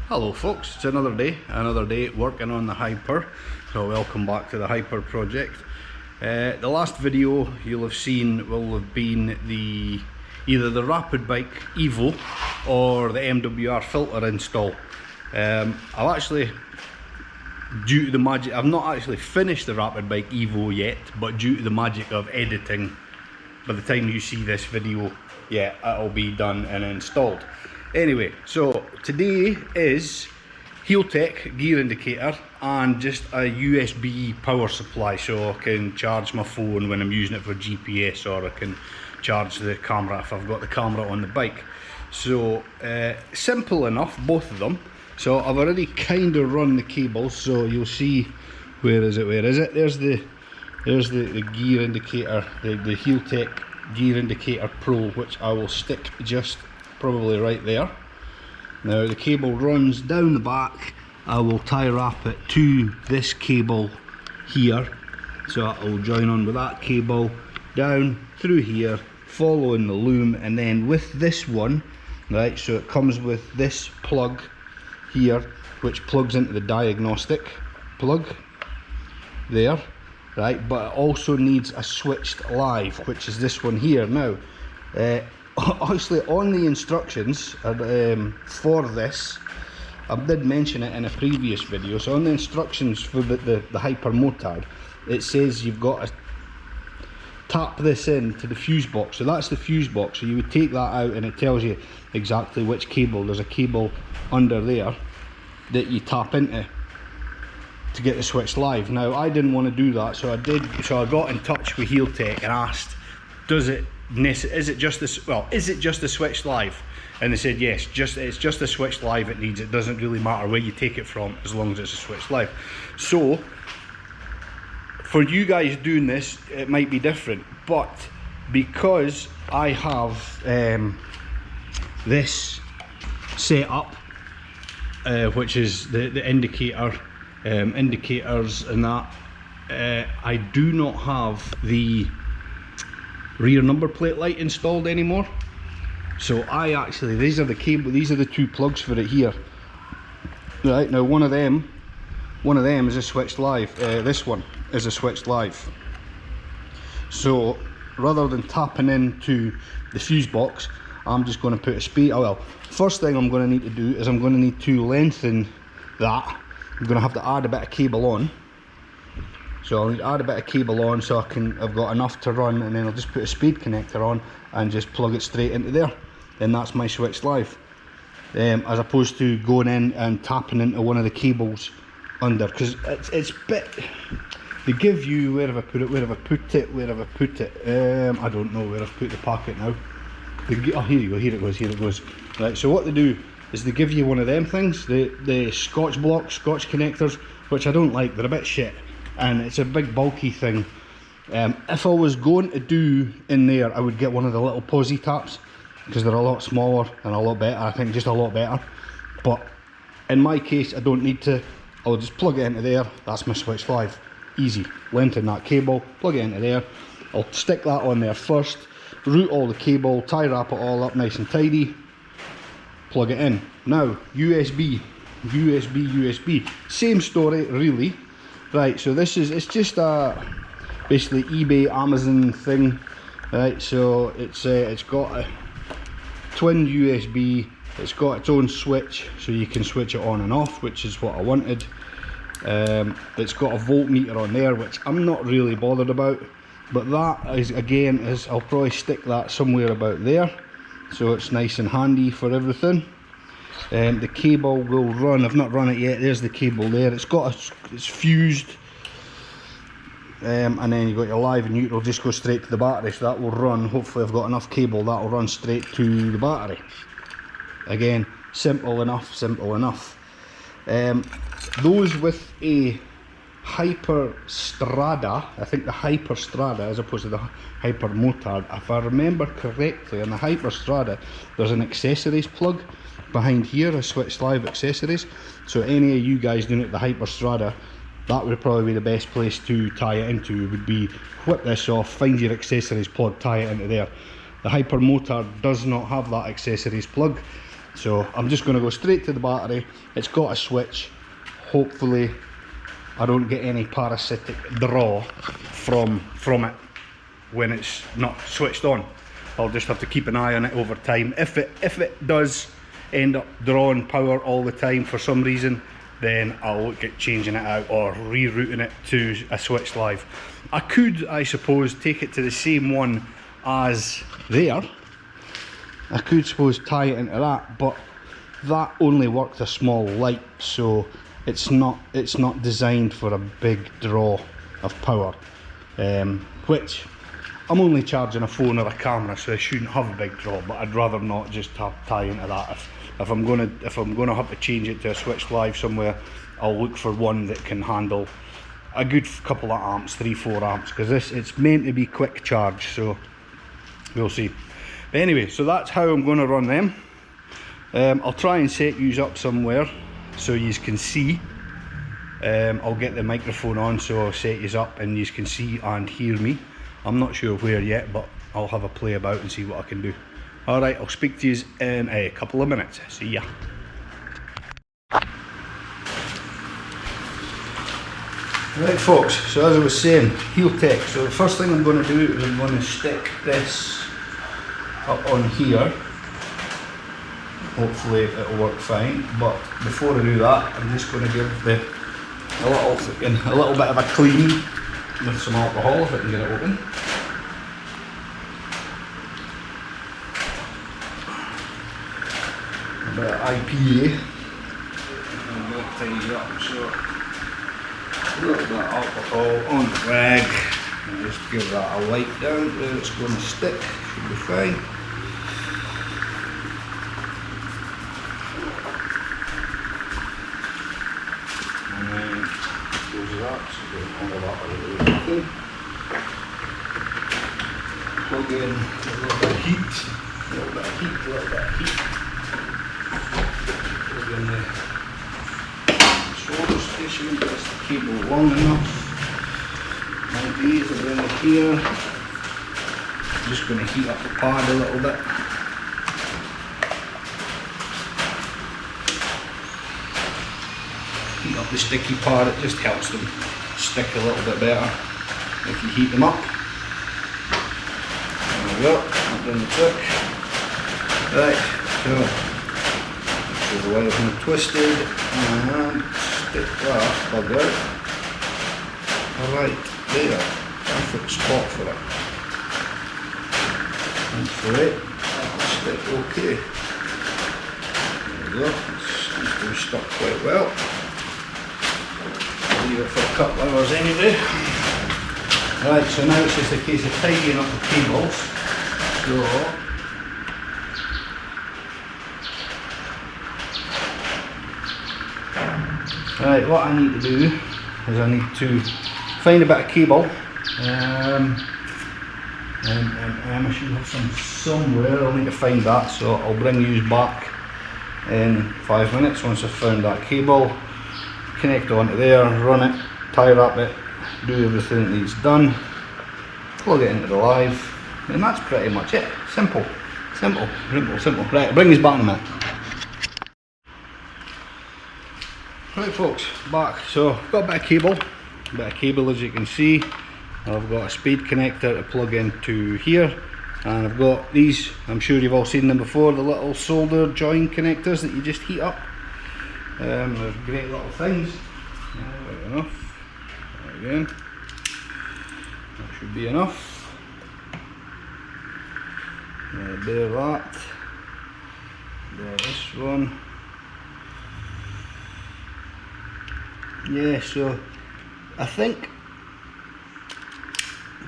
Hello folks, it's another day working on the Hyper. So welcome back to the Hyper project. The last video you'll have seen will have been either the Rapid Bike Evo or the MWR filter install. I've actually, due to the magic, I've not actually finished the Rapid Bike Evo yet, but due to the magic of editing, by the time you see this video, yeah, it'll be done and installed. Anyway, so today is Healtech gear indicator and just a USB power supply, so I can charge my phone when I'm using it for GPS, or I can charge the camera if I've got the camera on the bike. So simple enough, both of them. So I've already kind of run the cables, so you'll see, where is it, there's the gear indicator, the Healtech gear indicator Pro, which I will stick just probably right there. Now the cable runs down the back. I will tie wrap it to this cable here, so I will join on with that cable down through here, following the loom, and then with this one, right, so it comes with this plug here, which plugs into the diagnostic plug there, right, but it also needs a switched live, which is this one here. Now actually on the instructions for this, I did mention it in a previous video, so on the instructions for the Hypermotard, it says you've got to tap this into the fuse box. So that's the fuse box, so you would take that out and it tells you exactly which cable. There's a cable under there that you tap into to get the switch live. Now I didn't want to do that, so I got in touch with Healtech and asked, is it just the switch live? And they said yes, it's just the switch live it needs. It doesn't really matter where you take it from as long as it's a switch live. So for you guys doing this, it might be different, but because I have this set up, which is the indicator, indicators and that, I do not have the rear number plate light installed anymore. So these are the two plugs for it here. Right, now one of them is a switched live. This one is a switched live. So rather than tapping into the fuse box, I'm just going to put a speed. Oh well, first thing I'm going to need to do is I'm going to need to lengthen that. I'm going to have to add a bit of cable on. So I'll need to add a bit of cable on so I've got enough to run, and then I'll just put a speed connector on and just plug it straight into there. Then that's my switch live, as opposed to going in and tapping into one of the cables under, because it's bit, they give you, where have I put it, I don't know where I've put the packet now. Oh, here it goes. Right, so what they do is they give you one of them things, the Scotch connectors, which I don't like. They're a bit shit, and it's a big bulky thing. If I was going to do in there, I would get one of the little posi taps, because they're a lot smaller and a lot better. I think just a lot better, but in my case I don't need to. I'll just plug it into there. That's my switch live. Easy. Lengthen that cable, plug it into there. I'll stick that on there first, route all the cable, tie wrap it all up nice and tidy, plug it in. Now USB, same story really. Right, so it's just a basically eBay, Amazon thing, right? So it's got a twin USB, it's got its own switch, so you can switch it on and off, which is what I wanted. It's got a voltmeter on there, which I'm not really bothered about, but that is, again, I'll probably stick that somewhere about there, so it's nice and handy for everything. The cable will run, I've not run it yet, there's the cable there, it's fused, and then you've got your live and neutral, just go straight to the battery, so that will run. Hopefully I've got enough cable that will run straight to the battery. Again, simple enough. Those with a Hyper Strada, I think the Hyper Strada as opposed to the Hypermotard, if I remember correctly, on the Hyper Strada there's an accessories plug behind here, a switch live accessories. So any of you guys doing it the Hyper Strada, that would probably be the best place to tie it into, would be whip this off, find your accessories plug, tie it into there. The Hypermotard does not have that accessories plug, So I'm just going to go straight to the battery. It's got a switch. Hopefully I don't get any parasitic draw from it when it's not switched on. I'll just have to keep an eye on it over time. If it does end up drawing power all the time for some reason, then I'll look at changing it out or rerouting it to a switched live. I could, I suppose, take it to the same one as there. I could suppose tie it into that, but that only worked a small light, so it's not designed for a big draw of power, which I'm only charging a phone or a camera, so I shouldn't have a big draw. But I'd rather not just tie into that. If I'm gonna have to change it to a switched live somewhere, I'll look for one that can handle a good couple of amps, 3-4 amps, because it's meant to be quick charge, so we'll see. But anyway, so that's how I'm going to run them. I'll try and set yous up somewhere so yous can see. I'll get the microphone on so I'll set yous up and yous can see and hear me. I'm not sure where yet, but I'll have a play about and see what I can do. Alright, I'll speak to yous in a couple of minutes. See ya. Right folks, so as I was saying, Healtech. So the first thing I'm going to do is I'm going to stick this up on here. Hopefully it'll work fine, but before I do that, I'm just going to give a little bit of a clean with some alcohol if I can get it open. A bit of IPA. I'm going to tidy up, so a little bit of alcohol on the rag and just give that a light down where it's going to stick. Should be fine. And then close that, so we'll all that a little bit. Plug in a little bit of heat, a little bit of heat, a little bit of heat. Plug in the solar station, gets the cable long enough. Like these are in here. I'm just going to heat up the pad a little bit. Heat up the sticky pad, it just helps them stick a little bit better if you heat them up. There we go, I've done the trick. Right, so the wire is twisted and stick that plug out. Alright, there, perfect spot for it. Hopefully that'll stick okay. There we go, it's been stuck quite well. Leave it for a couple of hours anyway. Right, so now it's just a case of tidying up the cables. So right, what I need to do is I need to find a bit of cable. I should have some somewhere. I'll need to find that, so I'll bring you back in 5 minutes once I've found that cable. Connect onto there, run it, tie wrap it, do everything that needs done, plug it into the live, and that's pretty much it. Simple, simple, simple, simple. Right, I'll bring this back in a minute. Right folks, back. So I've got a bit of cable as you can see. I've got a speed connector to plug into here, and I've got these, I'm sure you've all seen them before, the little solder join connectors that you just heat up. They're great little things. Right enough. Right again. That should be enough. There that. There this one. Yeah, so I think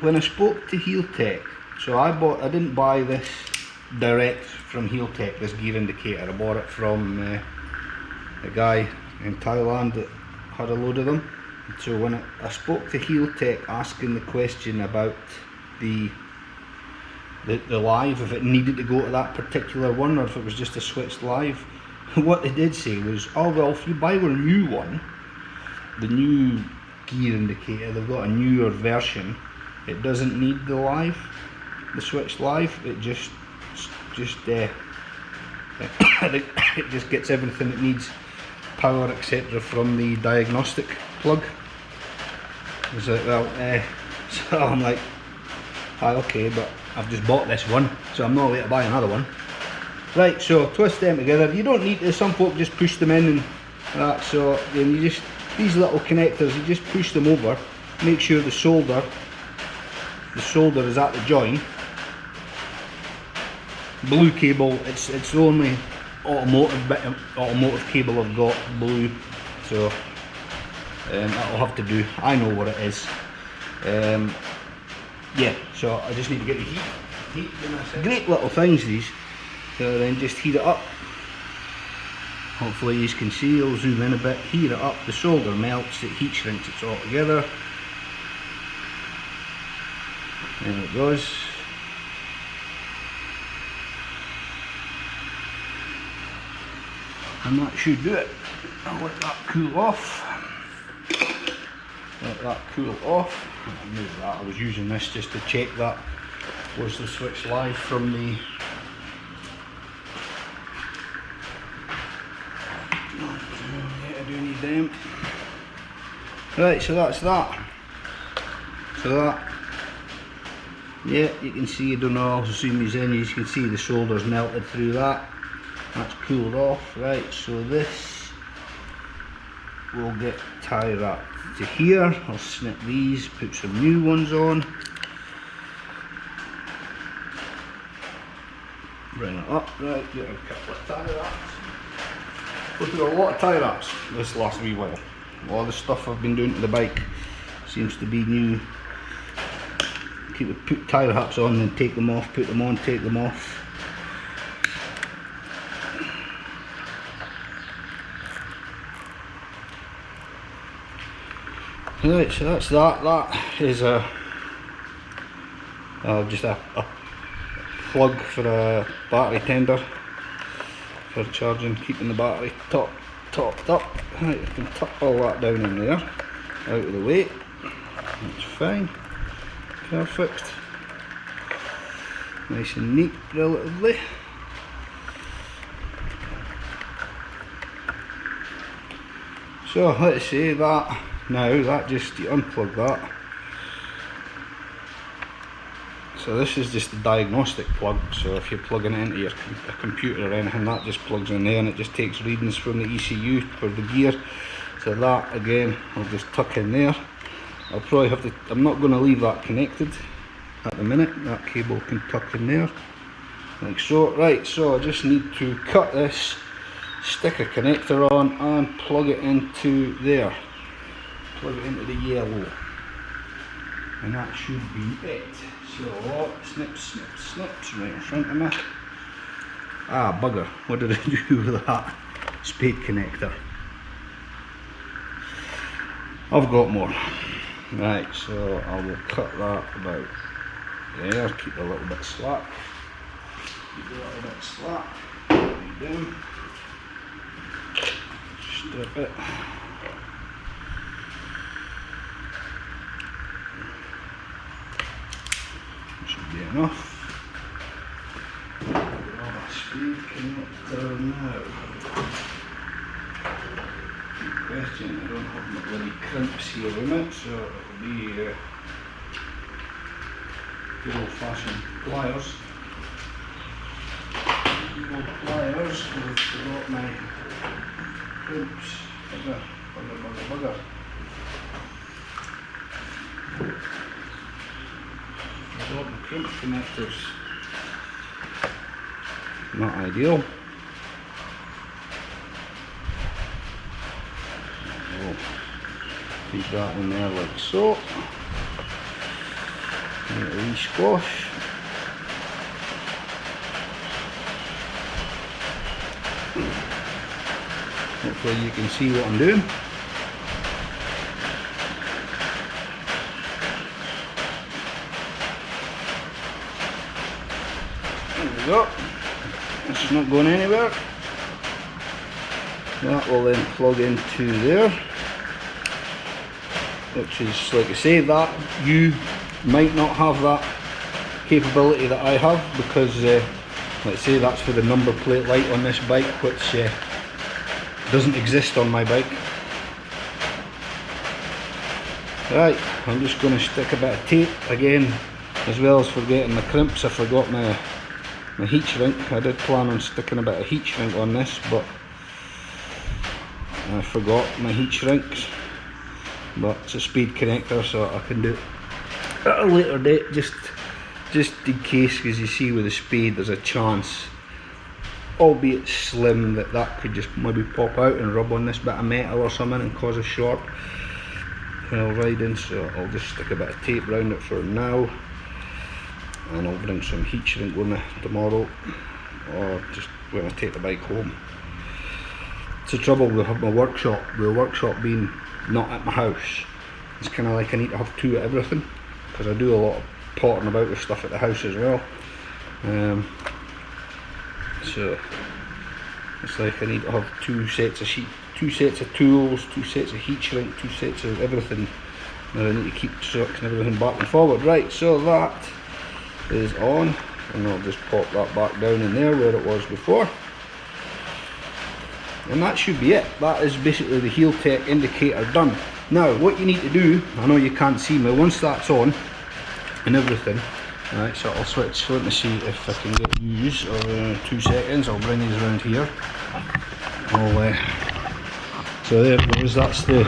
when I spoke to Healtech, so I didn't buy this direct from Healtech, this gear indicator. I bought it from a guy in Thailand that had a load of them. So when I spoke to Healtech asking the question about the live, if it needed to go to that particular one or if it was just a switched live, what they did say was, oh well, if you buy a new one, the new gear indicator, they've got a newer version, it doesn't need the switched live, it just I think it just gets everything it needs, power etc. from the diagnostic plug. I was like, well, so I'm like, hi, okay, but I've just bought this one, so I'm not allowed to buy another one. Right, so twist them together. You don't need to, some folk just push them in and that, so then you just, these little connectors, you just push them over, make sure the solder is at the join. Blue cable, it's the only automotive cable I've got, blue, so that'll have to do. I know what it is. Yeah, so I just need to get the heat. Great little things these. So then just heat it up. Hopefully you can see, I'll zoom in a bit, heat it up, the solder melts, it heat shrinks it all together. There it goes. And that should do it. I'll let that cool off. Let that cool off. I'll move that. I was using this just to check that was the switch live from the I do need them. Right, so that's that. So that, yeah, you can see, I don't know, I'll zoom these in, you can see the solder's melted through that. That's cooled off. Right, so this will get tie wrapped to here. I'll snip these, put some new ones on. Bring it up, right, get a couple of tie wraps. We'll do a lot of tie wraps this last wee while. All the stuff I've been doing to the bike seems to be new. Put tie wraps on, then take them off, put them on, take them off. Right, so that's that. That is just a plug for a battery tender for charging, keeping the battery topped up. Right, I can tuck all that down in there, out of the way. That's fine, perfect, nice and neat, relatively. So let's say that. Now that just, you unplug that. So this is just the diagnostic plug, so if you're plugging it into your computer or anything, that just plugs in there and it just takes readings from the ECU for the gear. So that again, I'll just tuck in there. I'll probably have to, I'm not going to leave that connected at the minute, that cable can tuck in there, like so. Right, so I just need to cut this, stick a connector on and plug it into there. Plug it into the yellow, and that should be it. So snips right in front of me. Ah, bugger, what did I do with that spade connector? I've got more. Right, so I will cut that about there, keep a little bit slack. Keep a little bit slack. Down. Strip it. Should be enough. Grab a spade connector now. Good question, I don't have my bloody crimps here with it, so it'll be good old fashioned pliers. Good old pliers, I've forgot my crimps. Bugger. I've got my crimp connectors. Not ideal. Keep that in there like so. And a wee squash. Hopefully you can see what I'm doing. There we go. It's not going anywhere. That will then plug into there. Which is, like I say, that you might not have that capability that I have, because let's say that's for the number plate light on this bike, which doesn't exist on my bike. Right, I'm just going to stick a bit of tape again, as well as forgetting the crimps. I forgot my heat shrink. I did plan on sticking a bit of heat shrink on this, but I forgot my heat shrinks. But it's a speed connector, so I can do it at a later date, just in case, because you see with the speed there's a chance, albeit slim, that could just maybe pop out and rub on this bit of metal or something and cause a short while riding. So I'll just stick a bit of tape around it for now, and I'll bring some heat shrink with me tomorrow, or just when I take the bike home. It's the trouble with my workshop, the workshop being not at my house. It's kind of like I need to have two of everything, because I do a lot of pottering about with stuff at the house as well. So it's like I need to have two sets of tools, two sets of heat shrink, two sets of everything, and I need to keep sucking everything back and forward. Right, so that is on, and I'll just pop that back down in there where it was before, and that should be it. That is basically the Healtech indicator done. Now what you need to do, I know you can't see me, once that's on and everything, right, so I'll switch, let me see if I can get use, or 2 seconds, I'll bring these around here. So there it goes, that's the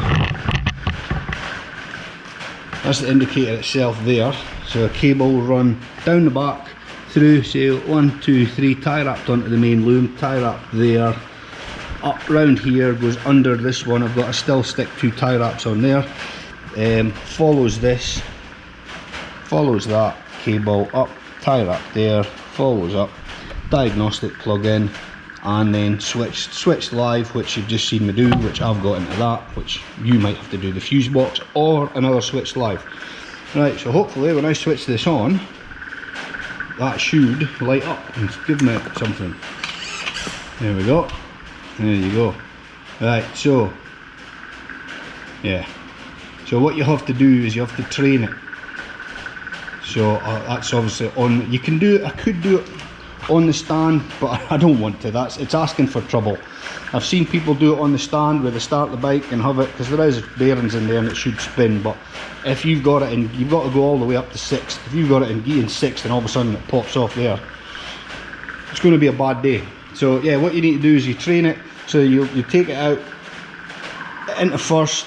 indicator itself there. So a cable will run down the back through, say 1, 2, 3, tie wrapped onto the main loom, tie wrapped there, up round here, goes under this one. I've got to still stick 2 tie wraps on there. Follows this, follows that cable up, tie wrap there, follows up, diagnostic plug in, and then switched live, which you've just seen me do, which I've got into that, which you might have to do the fuse box or another switch live. Right, so hopefully when I switch this on, that should light up and give me something. There we go. There you go. Right, so yeah, so what you have to do is you have to train it. So that's obviously on. You can do it, I could do it on the stand, but I don't want to. It's asking for trouble. I've seen people do it on the stand where they start the bike and have it, because there is bearings in there and it should spin, but if you've got it and you've got to go all the way up to 6th, if you've got it in 6th and all of a sudden it pops off there, it's going to be a bad day. So yeah, what you need to do is you train it, so you take it out into first,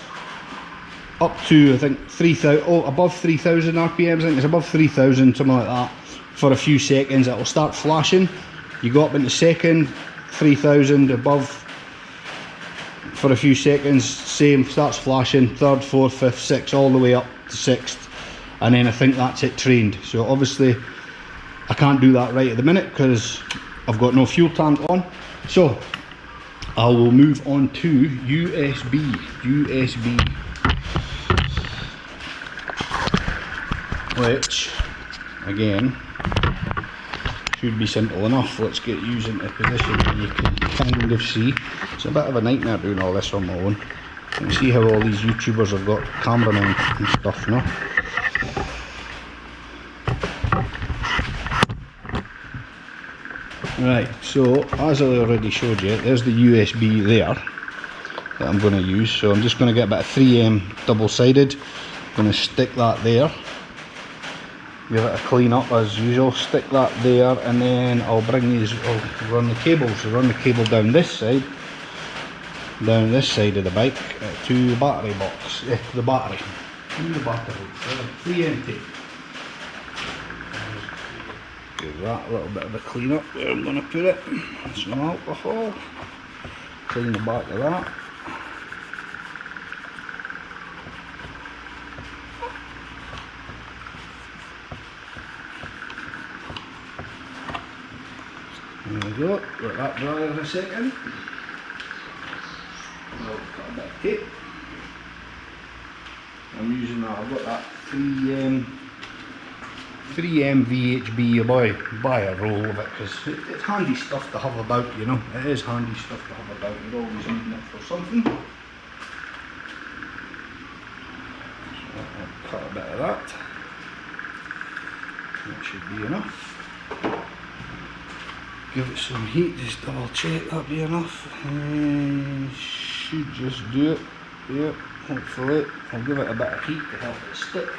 up to I think 3,000, above 3,000 RPMs, I think it's above 3,000, something like that, for a few seconds. It will start flashing. You go up into second, 3,000 above for a few seconds, same, starts flashing, third, fourth, fifth, sixth, all the way up to 6th, and then I think that's it trained. So obviously I can't do that right at the minute because I've got no fuel tank on. So I will move on to USB, which again should be simple enough. Let's get using a position where you can kind of see. It's a bit of a nightmare doing all this on my own. You can see how all these YouTubers have got cameramen and stuff, no? Right, so as I already showed you, there's the USB there that I'm going to use. So I'm just going to get about a 3M double-sided. I'm going to stick that there. Give it a clean up as usual, stick that there, and then I'll bring these, I'll run the cables. So run the cable down this side of the bike to the battery box, the battery, 3M tape. Give that a little bit of a clean up where I'm going to put it, some alcohol, clean the back of that. There we go, let that dry in a second. I'll cut a bit of tape. I'm using that, I've got that 3M VHB, buy a roll of it, because it's handy stuff to have about, you know. It is handy stuff to have about, you're always needing it for something. So I'll cut a bit of that. That should be enough. give it some heat, just double check that be enough. Should just do it. Yeah, hopefully. I'll give it a bit of heat to help it stick.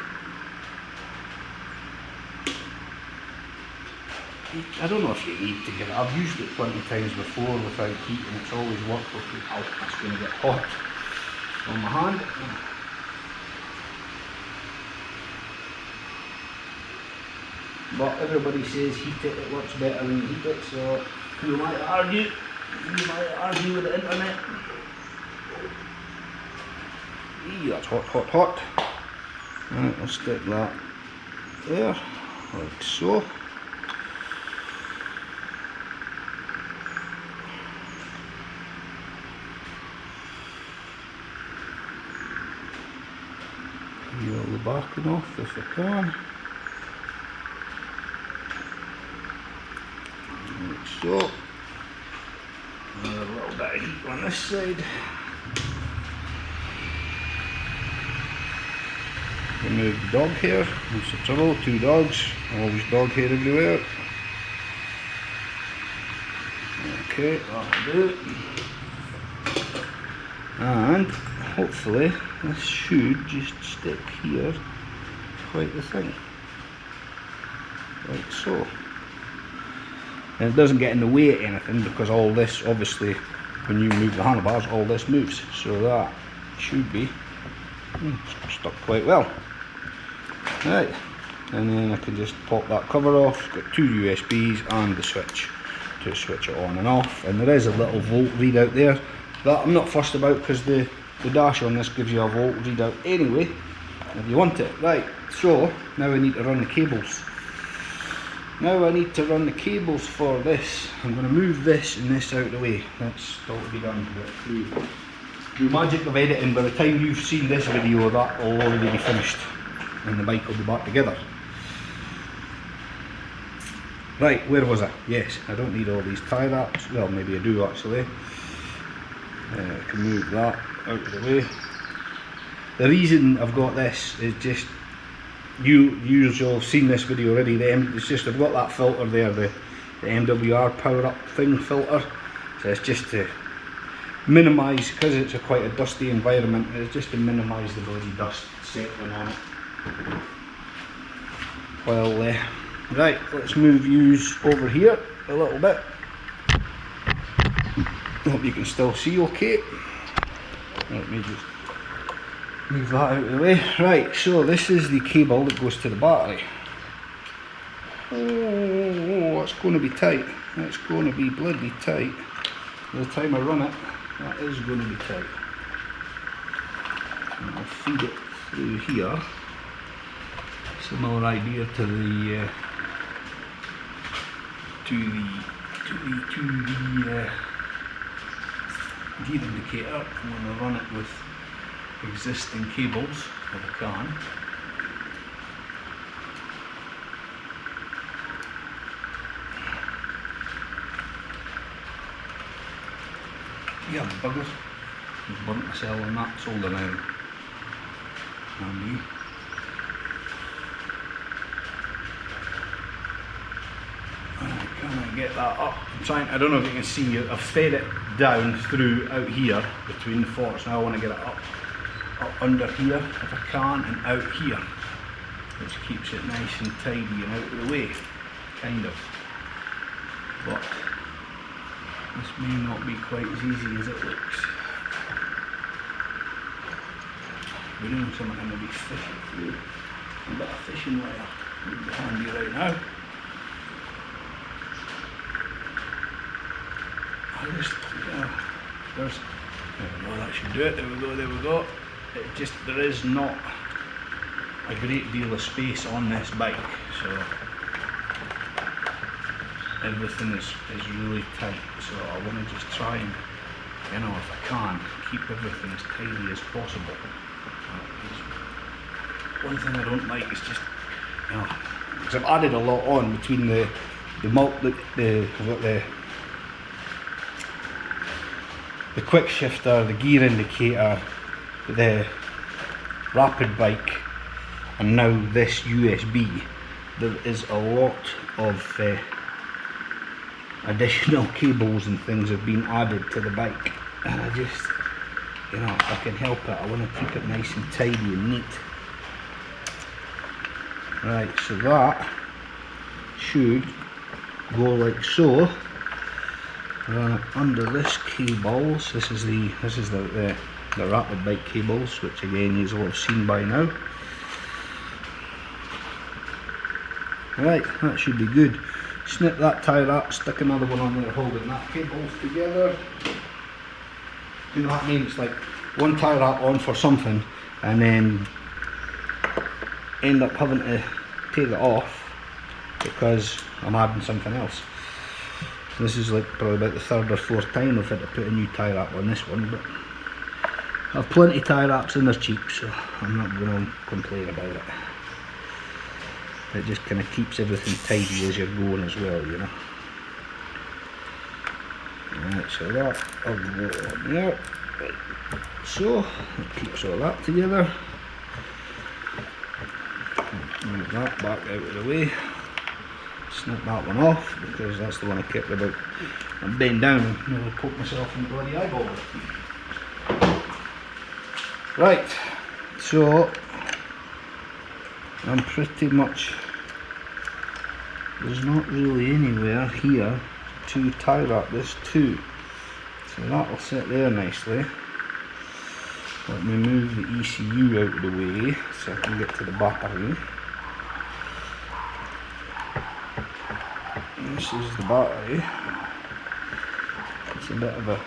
I don't know if you need to give it. I've used it plenty of times before without heat and it's always worked okay. Oh, that's going to get hot on my hand. But everybody says heat it, it works better when you heat it, so who might argue? Who might argue with the internet? Eee, that's hot, hot, hot. Right, I'll stick that there, like so. Peel the backing off if I can. Like so. Another little bit of heat on this side. Remove the dog hair. That's the trouble, 2 dogs, always dog hair everywhere. Okay, that'll do. And hopefully this should just stick here quite the thing. Like so. And it doesn't get in the way of anything because all this, obviously, when you move the handlebars, all this moves. So that should be stuck quite well. Right, and then I can just pop that cover off. Got 2 USBs and the switch to switch it on and off. And there is a little volt readout there that I'm not fussed about because the dash on this gives you a volt readout anyway if you want it. Right, so now I need to run the cables. Now I need to run the cables for this. I'm going to move this and this out of the way. That's still to be done. Through magic of editing, by the time you've seen this video, that will already be finished and the bike will be back together. Right, where was I? Yes, I don't need all these tie wraps. Well, maybe I do actually. I can move that out of the way. The reason I've got this is just, you'll have seen this video already. It's just I've got that filter there, the MWR power up thing filter. So it's just to minimise, because it's quite a dusty environment, it's just to minimise the bloody dust settling on it. Well, right, let's move yous over here a little bit. Hope you can still see okay. Let me just move that out of the way. Right, so this is the cable that goes to the battery. Oh, it's going to be tight. It's going to be bloody tight. By the time I run it, that is going to be tight. And I'll feed it through here. Similar idea to the gear indicator. I'm going to run it with existing cables if I can. Yeah, buggers. I've burnt myself on that solder now. And me. Can I get that up? I'm trying, I don't know if you can see, I've fed it down through out here between the forks. Now I want to get it up under here if I can, and out here, which keeps it nice and tidy and out of the way, kind of. But this may not be quite as easy as it looks. We're doing something I'm going to be fishing through. A bit of fishing wire would be handy right now. There we go, that should do it. There we go, there we go. There is not a great deal of space on this bike, so everything is really tight. So I want to just try and, you know, if I can, keep everything as tidy as possible. One thing I don't like is just, you know, because I've added a lot on between the quick shifter, the gear indicator, the rapid bike, and now this USB. There is a lot additional cables and things have been added to the bike, and I just, you know, if I can help it, I want to keep it nice and tidy and neat. Right, so that should go like so. Run it under this cables. This is the rapid bike cables, which again you will have seen by now. Right, that should be good. Snip that tie wrap, stick another one on there holding that cables together. You know what I mean? It's like one tie wrap on for something and then end up having to take it off because I'm adding something else. So this is like probably about the third or fourth time I've had to put a new tie wrap on this one, but I have plenty of tie wraps and they're cheap, so I'm not going to complain about it. It just kind of keeps everything tidy as you're going as well, you know. Right, so that will go on there, like so. It keeps all that together. Move that back out of the way. Snip that one off because that's the one I kept about. I'm bent down and nearly poked myself in the bloody eyeball. Right, so I'm pretty much, there's not really anywhere here to tie wrap this to, so that will sit there nicely. Let me move the ECU out of the way so I can get to the battery. This is the battery. It's a bit of a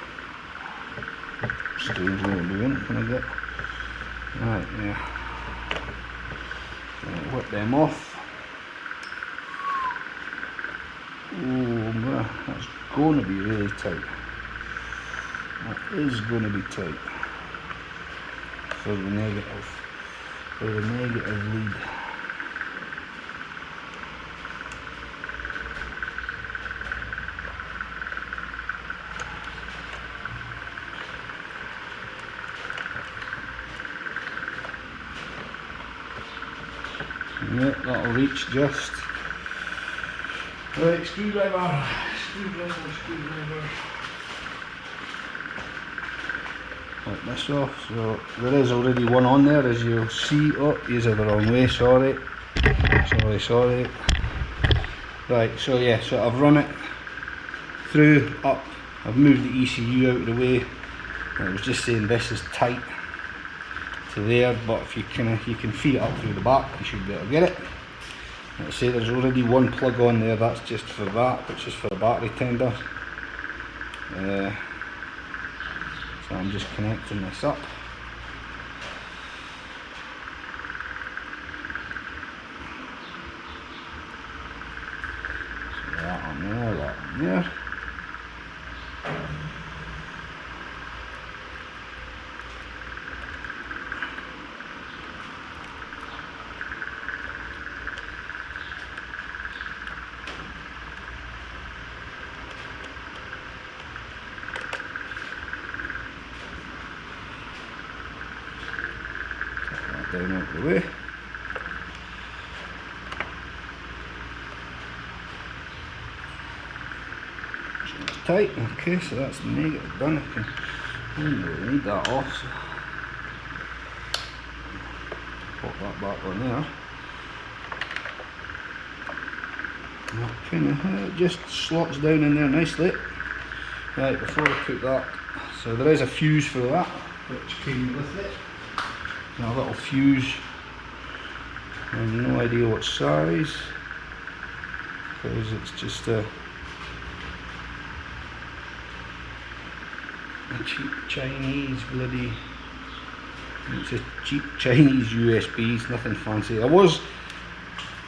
strange way of doing it. Can I get right, yeah. Whip them off. Oh, that's going to be really tight. That is going to be tight for the negative lead. Yep, that'll reach just. Right, screwdriver. Take this off. So there is already one on there, as you'll see. Oh, these are the wrong way, sorry. Right, so yeah, so I've run it through, up. I've moved the ECU out of the way. I was just saying this is tight to there, but if you can feed it up through the back, you should be able to get it. Let's say there's already one plug on there, that's just for that, which is for the battery tender. So I'm just connecting this up. So that on there, that on there. Down out the way. So it's tight, okay, so that's the negative done. I don't need that off, so pop that back on there. Okay, it just slots down in there nicely. Right, before I put that, so there is a fuse for that, which came with it. A little fuse, I have no idea what size, because it's just a cheap Chinese bloody, it's a cheap Chinese USBs, nothing fancy. Oh,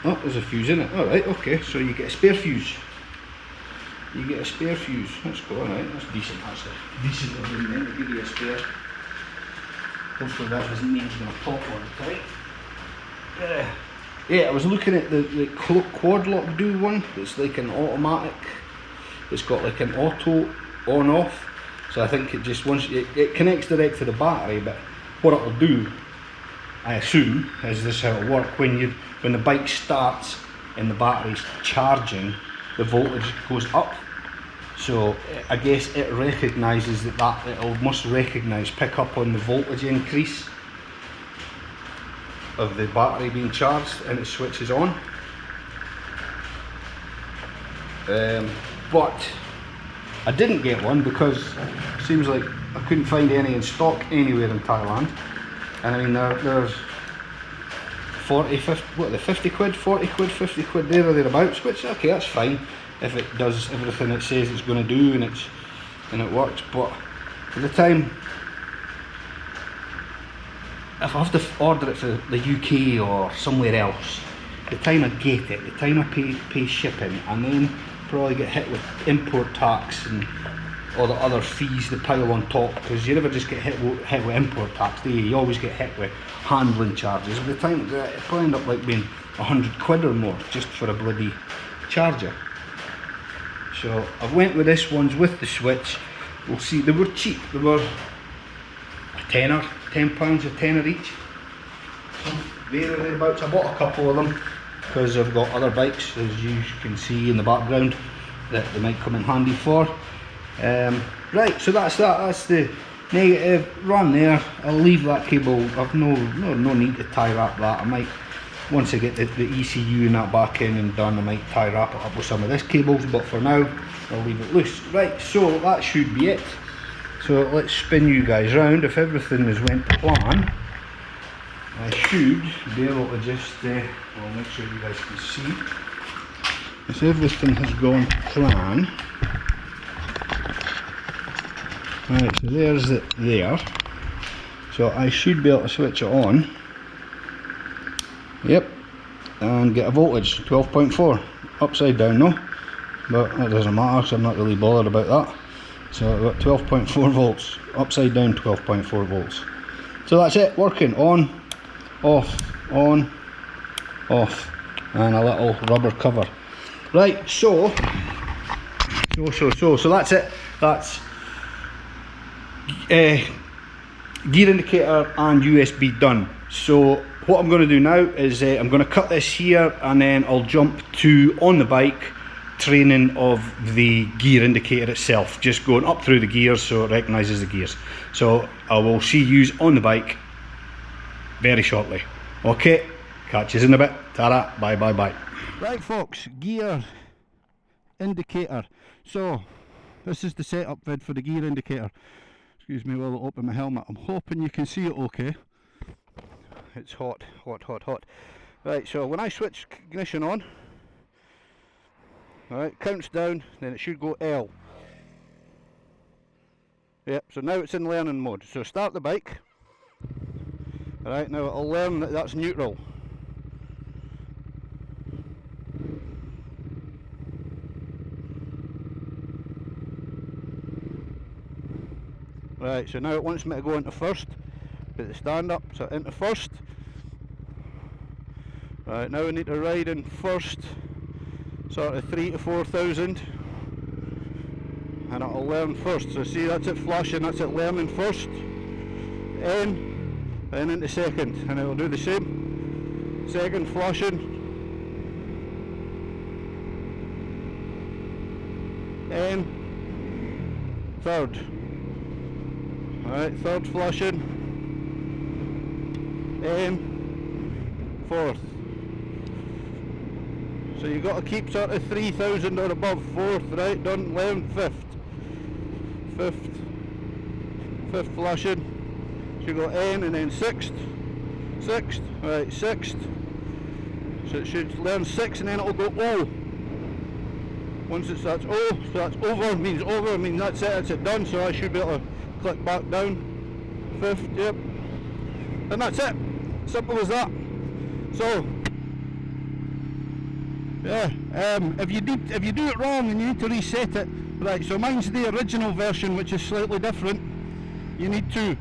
there's a fuse in it. Alright, okay, so you get a spare fuse. That's cool, alright, that's decent actually. Decent of them then to give you a spare. Hopefully that doesn't mean it's going to pop on it, right? Yeah, I was looking at the quad lock do one. It's like an automatic. It's got like an auto on off. So I think it just it connects direct to the battery. But what it'll do, I assume, is this how it'll work when the bike starts and the battery's charging, the voltage goes up So I guess it recognises that it must recognise, pick up on the voltage increase of the battery being charged, and it switches on. But I didn't get one because it seems like I couldn't find any in stock anywhere in Thailand. And I mean, there's 40, 50, what are they, 50 quid, 40 quid, 50 quid, there or thereabouts, which, okay, that's fine if it does everything it says it's going to do and it works. But at the time, if I have to order it for the UK or somewhere else, the time I get it, the time I pay shipping, and then probably get hit with import tax and all the other fees that pile on top, because you never just get hit with import tax, do you? You always get hit with handling charges. By the time it probably end up like being 100 quid or more just for a bloody charger. So I went with this ones with the switch. We'll see, they were cheap, they were a tenner, £10 a tenner each. So there or thereabouts. I bought a couple of them because I've got other bikes, as you can see in the background, that they might come in handy for. Right, so that's that. That's the negative run there. I'll leave that cable. I've no need to tie wrap that. I might, once I get the ECU and that back in and done, I might tie wrap it up with some of this cables, but for now I'll leave it loose. Right, so that should be it. So let's spin you guys round. If everything has went to plan, I should be able to just, I'll make sure you guys can see. If everything has gone to plan, right, so there's it there. So I should be able to switch it on. Yep, and get a voltage, 12.4, upside down no, but that doesn't matter, so I'm not really bothered about that. So I've got 12.4 volts, upside down 12.4 volts. So that's it, working on, off, on, off, and a little rubber cover. Right, so that's it. That's gear indicator and USB done. So what I'm going to do now is I'm going to cut this here, and then I'll jump to on the bike training of the gear indicator itself, just going up through the gears so it recognises the gears. So I will see you on the bike very shortly. Okay, catch you in a bit. Ta-da, bye bye bye. Right folks, gear indicator. So this is the setup vid for the gear indicator. Excuse me while I open my helmet. I'm hoping you can see it okay. It's hot, hot, hot, hot. Right, so when I switch ignition on, alright, counts down, then it should go L. Yep, so now it's in learning mode. So start the bike. Alright, now it'll learn that that's neutral. Right, so now it wants me to go into first. Put the stand up, so into first. Right, now we need to ride in first, sort of 3,000 to 4,000, and it'll learn first. So see, that's it flashing, that's it learning first. N, then into second, and it'll do the same. Second flashing, N, third. Alright, third flashing, N, fourth. So you've got to keep sort of 3,000 or above. Fourth, right, done, learn, fifth. Fifth flashing. So you got N and then sixth. Right, sixth. So it should learn 6 and then it'll go O. Once it starts O, so that's over, means that's it done. So I should be able to click back down. Fifth, yep. And that's it. Simple as that. So yeah, if you do it wrong and you need to reset it, right, so mine's the original version, which is slightly different. You need to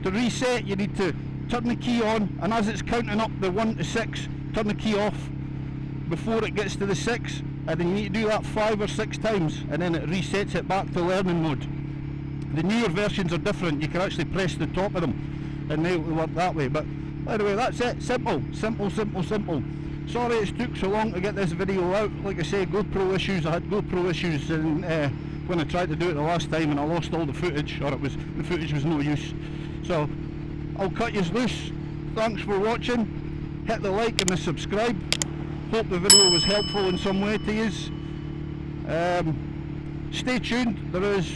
reset, you need to turn the key on, and as it's counting up the 1 to 6, turn the key off before it gets to the 6, and then you need to do that 5 or 6 times, and then it resets it back to learning mode. The newer versions are different, you can actually press the top of them and they will work that way. But anyway, that's it. Simple. Sorry it's took so long to get this video out. Like I say, GoPro issues. I had GoPro issues in when I tried to do it the last time and I lost all the footage, or the footage was no use. So I'll cut you loose. Thanks for watching. Hit the like and the subscribe. Hope the video was helpful in some way to you. Stay tuned. There is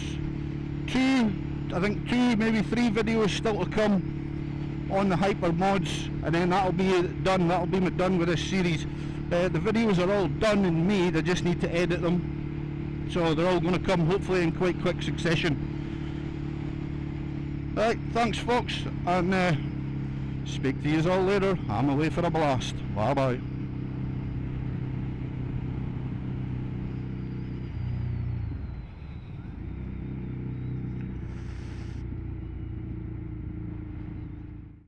two, maybe three videos still to come on the hyper mods, and then that'll be done. That'll be done with this series. The videos are all done and made. I just need to edit them, so they're all going to come hopefully in quite quick succession. Right, thanks folks, and speak to you all later. I'm away for a blast. Bye bye.